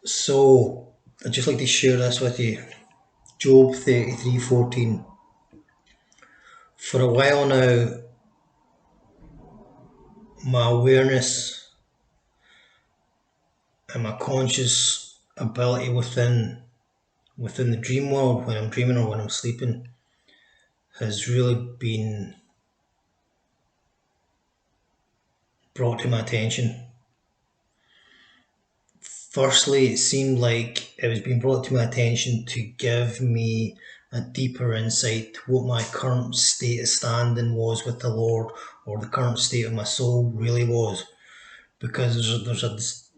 So, I'd just like to share this with you. Job 33:14. For a while now, my awareness and my conscious ability within the dream world, when I'm dreaming or when I'm sleeping, has really been brought to my attention. Firstly, it seemed like it was being brought to my attention to give me a deeper insight to what my current state of standing was with the Lord, or the current state of my soul really was. Because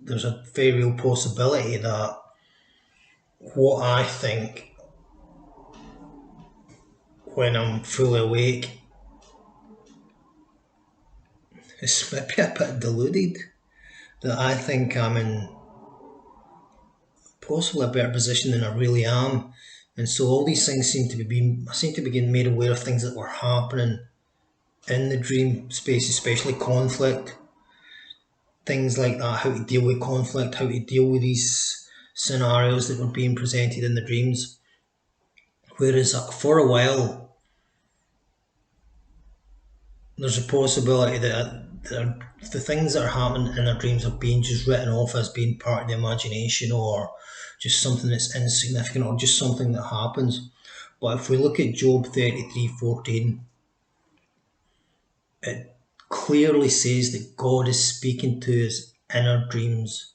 there's a very real possibility that what I think when I'm fully awake is maybe a bit deluded. That I think I'm in possibly a better position than I really am. And so all these things I seem to be getting made aware of things that were happening in the dream space, especially conflict, things like that, how to deal with conflict, how to deal with these scenarios that were being presented in the dreams. Whereas for a while, there's a possibility that the things that are happening in our dreams are being just written off as being part of the imagination, or just something that's insignificant, or just something that happens. But if we look at Job 33:14, it clearly says that God is speaking to us in our dreams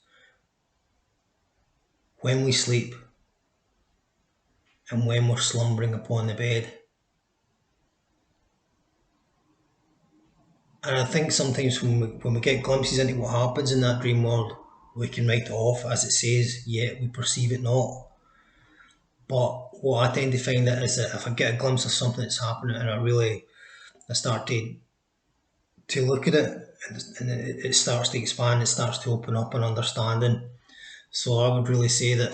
when we sleep and when we're slumbering upon the bed. And I think sometimes when we get glimpses into what happens in that dream world, we can write it off, as it says, yet we perceive it not. But what I tend to find that is that if I get a glimpse of something that's happening and I start to look at it, and it starts to expand, it starts to open up an understanding. So I would really say that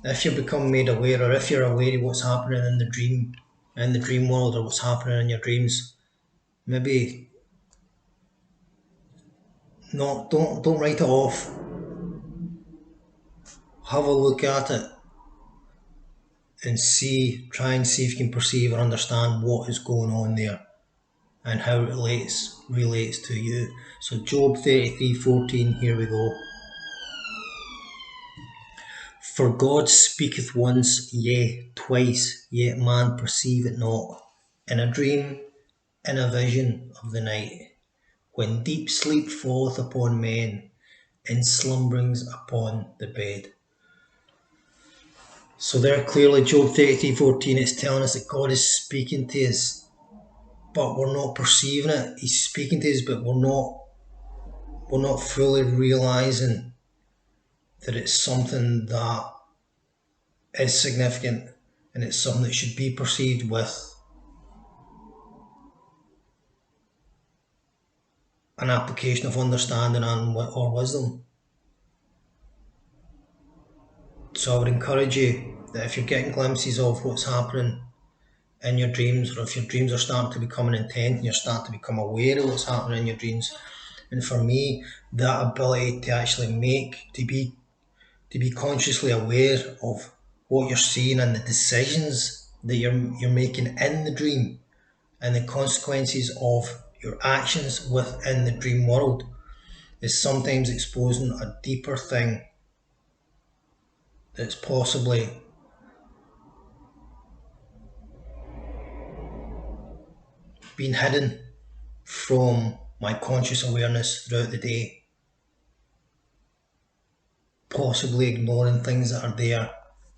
if you become made aware, or if you're aware of what's happening in the dream world, or what's happening in your dreams, maybe not don't write it off. Have a look at it and try and see if you can perceive or understand what is going on there and how it relates to you. So Job 33:14, here we go. For God speaketh once, yea, twice, yet man perceive it not. In a dream, in a vision of the night, when deep sleep falleth upon men, in slumberings upon the bed. So there clearly, Job 33:14, it's telling us that God is speaking to us, but we're not perceiving it. He's speaking to us, but we're not fully realising that it's something that is significant, and it's something that should be perceived with an application of understanding or wisdom. So I would encourage you that if you're getting glimpses of what's happening in your dreams, or if your dreams are starting to become an intent and you're starting to become aware of what's happening in your dreams, and for me, that ability to actually to be consciously aware of what you're seeing and the decisions that you're making in the dream, and the consequences of your actions within the dream world, is sometimes exposing a deeper thing that's possibly been hidden from my conscious awareness throughout the day, possibly ignoring things that are there,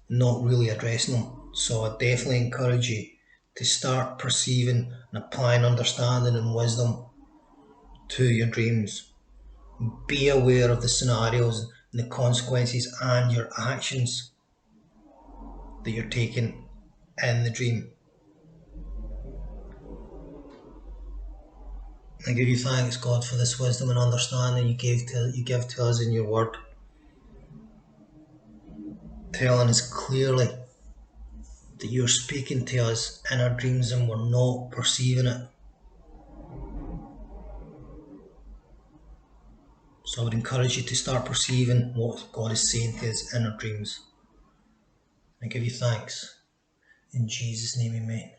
not really addressing them. So I definitely encourage you to start perceiving and applying understanding and wisdom to your dreams. Be aware of the scenarios and the consequences and your actions that you're taking in the dream. I give you thanks, God, for this wisdom and understanding you give to us in your word, telling us clearly that you're speaking to us in our dreams and we're not perceiving it. So I would encourage you to start perceiving what God is saying to us in our dreams. I give you thanks. In Jesus' name, amen.